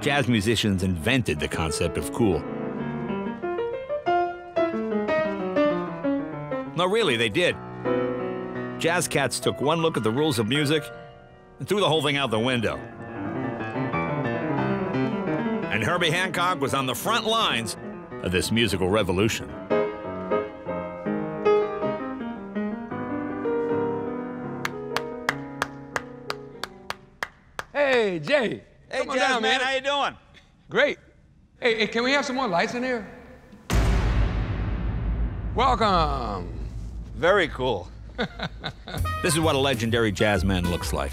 Jazz musicians invented the concept of cool. No, really, they did. Jazz cats took one look at the rules of music and threw the whole thing out the window. And Herbie Hancock was on the front lines of this musical revolution. Hey, Jay. Hey, Come on Jazz down, man, how you doing? Great. Hey, can we have some more lights in here? Welcome. Very cool. This is what a legendary jazz man looks like.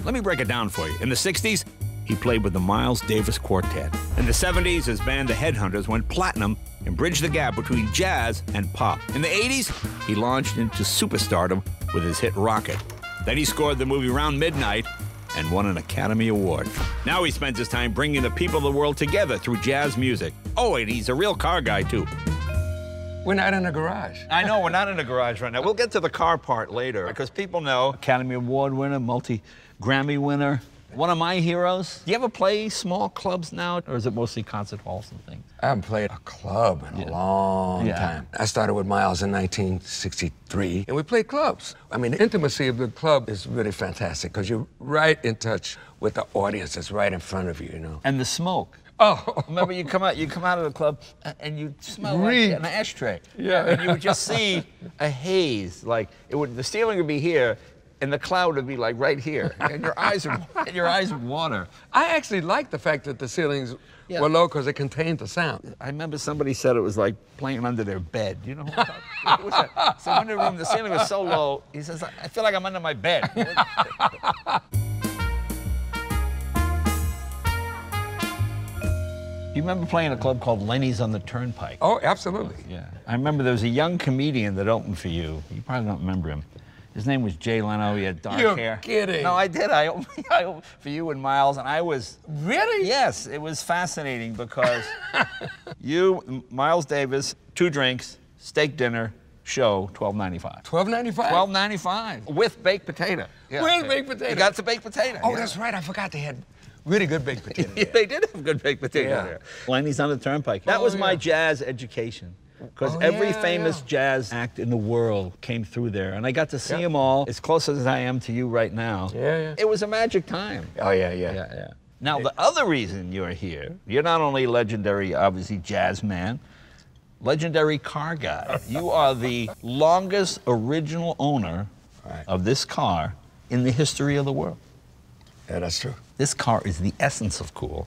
Let me break it down for you. In the 60s, he played with the Miles Davis Quartet. In the 70s, his band, the Headhunters, went platinum and bridged the gap between jazz and pop. In the 80s, he launched into superstardom with his hit Rocket. Then he scored the movie Round Midnight and won an Academy Award. Now he spends his time bringing the people of the world together through jazz music. Oh, and he's a real car guy, too. We're not in a garage. I know, we're not in a garage right now. We'll get to the car part later, because people know Academy Award winner, multi-Grammy winner. One of my heroes. Do you ever play small clubs now, or is it mostly concert halls and things? I haven't played a club in a long time. I started with Miles in 1963, and we played clubs. I mean, the intimacy of the club is really fantastic, because you're right in touch with the audience that's right in front of you, you know. And the smoke. Oh. Remember, you come out of the club, and you smell like an ashtray. Yeah. And you would just see a haze, like, the ceiling would be here, and the cloud would be like right here, and your eyes would water. I actually like the fact that the ceilings were low because it contained the sound. I remember somebody said it was like playing under their bed. You know what I'm talking about? So in the room, the ceiling was so low, he says, I feel like I'm under my bed. You remember playing a club called Lenny's on the Turnpike? Oh, absolutely. Yeah. I remember there was a young comedian that opened for you. You probably don't remember him. His name was Jay Leno. He had dark hair. You're kidding. No, I did. I opened for you and Miles, and I was... Really? Yes, it was fascinating because you, Miles Davis, 2 drinks, steak dinner, show, $12.95. $12.95? $12.95 with baked potato. Yeah. With baked potato? You got the baked potato. Oh, that's right. I forgot they had really good baked potato. They did have good baked potato there. Lenny's on the Turnpike. That was my jazz education. Because every famous jazz act in the world came through there. And I got to see them all, as close as I am to you right now. It was a magic time. Oh, yeah. Now, the other reason you're here, you're not only legendary, obviously, jazz man, legendary car guy. You are the longest original owner of this car in the history of the world. Yeah, that's true. This car is the essence of cool.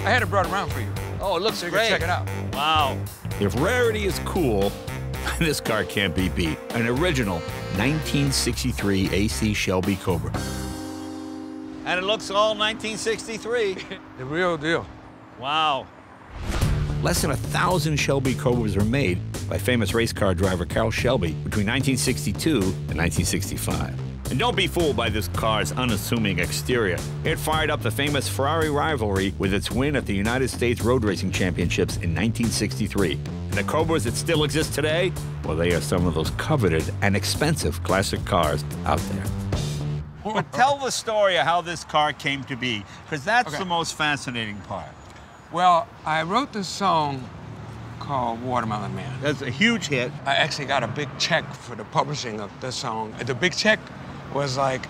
I had it brought around for you. Oh, it looks so you great. Can check it out. Wow. If rarity is cool, this car can't be beat. An original 1963 AC Shelby Cobra. And it looks all 1963. The real deal. Wow. Less than 1,000 Shelby Cobras were made by famous race car driver Carroll Shelby between 1962 and 1965. And don't be fooled by this car's unassuming exterior. It fired up the famous Ferrari rivalry with its win at the United States Road Racing Championships in 1963. And the Cobras that still exist today, well, they are some of those coveted and expensive classic cars out there. But tell the story of how this car came to be, because that's the most fascinating part. Well, I wrote this song called Watermelon Man. That's a huge hit. I actually got a big check for the publishing of this song. The big check was like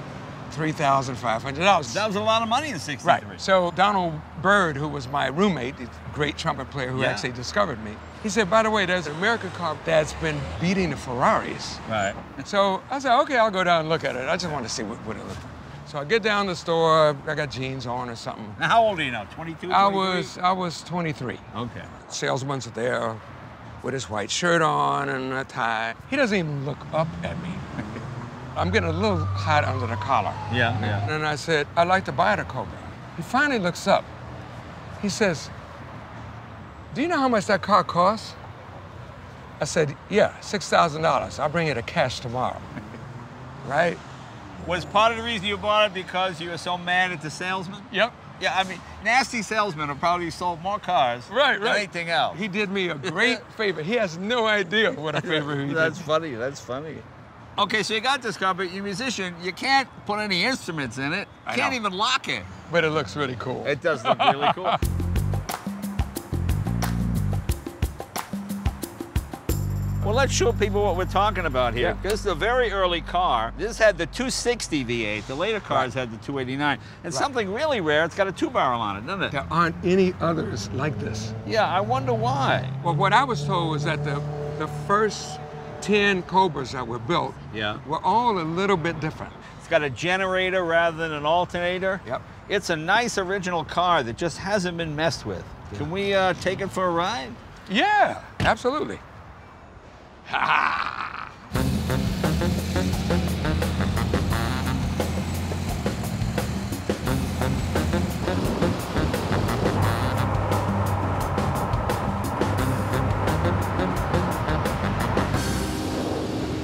$3,500. That was a lot of money in '63. Right. So Donald Byrd, who was my roommate, the great trumpet player who actually discovered me, he said, by the way, there's an American car that's been beating the Ferraris. Right. So I said, okay, I'll go down and look at it. I just want to see what it looked like. So I get down to the store, I got jeans on or something. Now, how old are you now, 22, 23? I was 23. Okay. Salesman's there with his white shirt on and a tie. He doesn't even look up at me. I'm getting a little hot under the collar. Yeah. And I said, I'd like to buy the Cobra. He finally looks up. He says, do you know how much that car costs? I said, yeah, $6,000. I'll bring you the cash tomorrow. Right? Was part of the reason you bought it because you were so mad at the salesman? Yep. Yeah, I mean, nasty salesmen have probably sold more cars than anything else. He did me a great favor. He has no idea what a favor he did. That's funny, that's funny. Okay, so you got this car, but you're a musician. You can't put any instruments in it. You can't even lock it. But it looks really cool. It does look really cool. Well, let's show people what we're talking about here. This is a very early car. This had the 260 V8. The later cars had the 289. And something really rare, it's got a 2-barrel on it, doesn't it? There aren't any others like this. Yeah, I wonder why. Well, what I was told was that the first 10 Cobras that were built were all a little bit different. It's got a generator rather than an alternator. Yep. It's a nice original car that just hasn't been messed with. Yeah. Can we take it for a ride? Yeah, absolutely. Ha!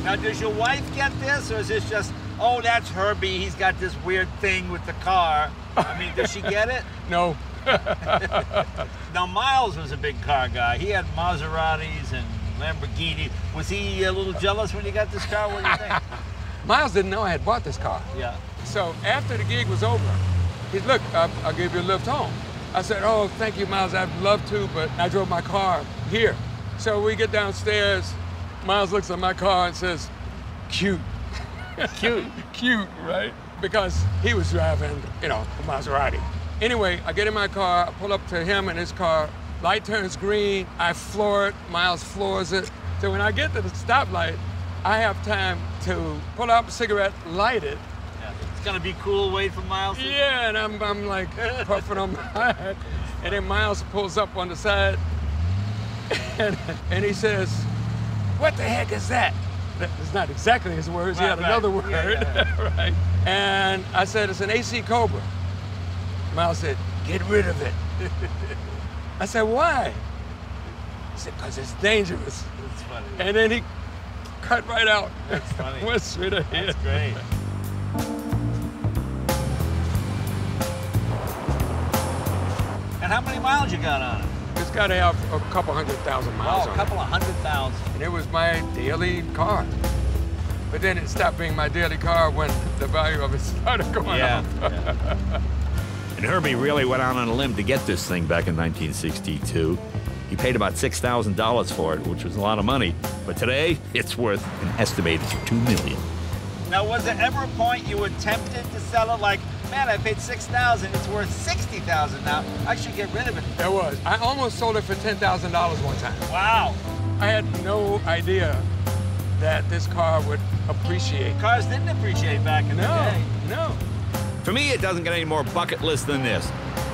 Now, does your wife get this, or is this just, oh, that's Herbie, he's got this weird thing with the car? I mean, does she get it? No. Now, Miles was a big car guy. He had Maseratis and Lamborghini. Was he a little jealous when you got this car? What do you think? Miles didn't know I had bought this car. Yeah. So after the gig was over, he said, look, I'll give you a lift home. I said, oh, thank you, Miles, I'd love to, but I drove my car here. So we get downstairs, Miles looks at my car and says, cute. Cute. Cute, right? Because he was driving, you know, a Maserati. Anyway, I get in my car, I pull up to him in his car, light turns green, I floor it, Miles floors it. So when I get to the stoplight, I have time to pull out a cigarette, light it. Yeah. It's gonna be cool, wait for Miles. Yeah, and I'm like puffing on my head. And then Miles pulls up on the side and he says, what the heck is that? It's not exactly his words, he had another word. Yeah. Right. And I said, it's an AC Cobra. Miles said, get rid of it. I said, why? He said, because it's dangerous. That's funny. And then he cut right out. That's funny. Went straight ahead. That's great. And how many miles you got on it? It's got to have a couple 100,000 miles on it. A couple of 100,000. And it was my daily car. But then it stopped being my daily car when the value of it started going up. Yeah. And Herbie really went out on a limb to get this thing back in 1962. He paid about $6,000 for it, which was a lot of money. But today, it's worth an estimated $2 million. Now, was there ever a point you were tempted to sell it? Like, man, I paid $6,000, it's worth $60,000 now. I should get rid of it. There was. I almost sold it for $10,000 one time. Wow. I had no idea that this car would appreciate. Cars didn't appreciate back in the day. No. For me, it doesn't get any more bucket list than this.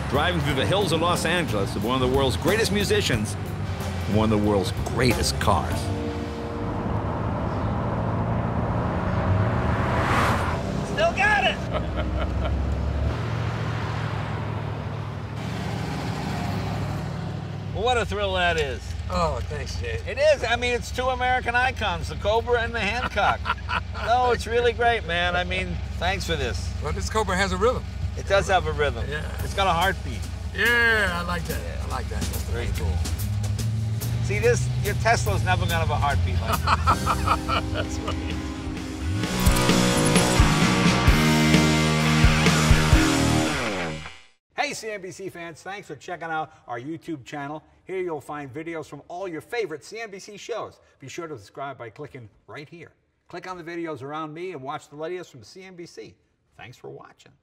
Driving through the hills of Los Angeles with one of the world's greatest musicians, and one of the world's greatest cars. Still got it! Well, what a thrill that is. Oh, thanks, Jay. It is. I mean, it's two American icons, the Cobra and the Hancock. No, it's really great, man. I mean, thanks for this. Well, this Cobra has a rhythm. It does have a rhythm. Yeah. It's got a heartbeat. Yeah, I like that. Yeah. I like that. That's very cool. See, your Tesla's never gonna have a heartbeat like this. That's right. Hey CNBC fans, thanks for checking out our YouTube channel. Here you'll find videos from all your favorite CNBC shows. Be sure to subscribe by clicking right here. Click on the videos around me and watch the latest from CNBC. Thanks for watching.